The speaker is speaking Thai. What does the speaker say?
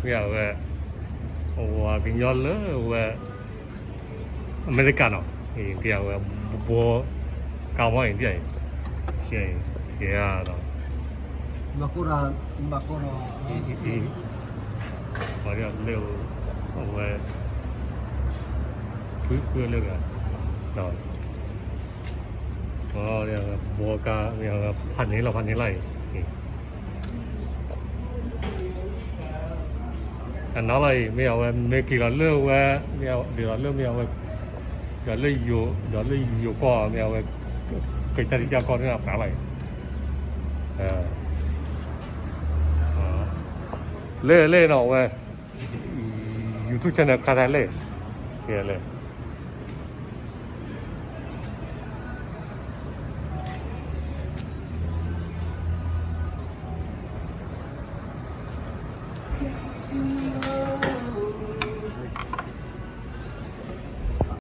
mira o pignolo o americano in dia bo cao in dia che no Makura Maria leo o cứ leo cả rồi bo caพันนี้เราพันนี้ไรอันนั้นเลยไม่เอาไม่กี่เราเลือกว่าไม่เอาเดี๋ยวเราเลือกไม่เอาเดี๋ยวเลือกอยู่ก็ไม่เอาเกิดจากที่จะก่อนนี่อะไรเล่เนาะว่า YouTube channel คาทาเล่เกี่ยเลย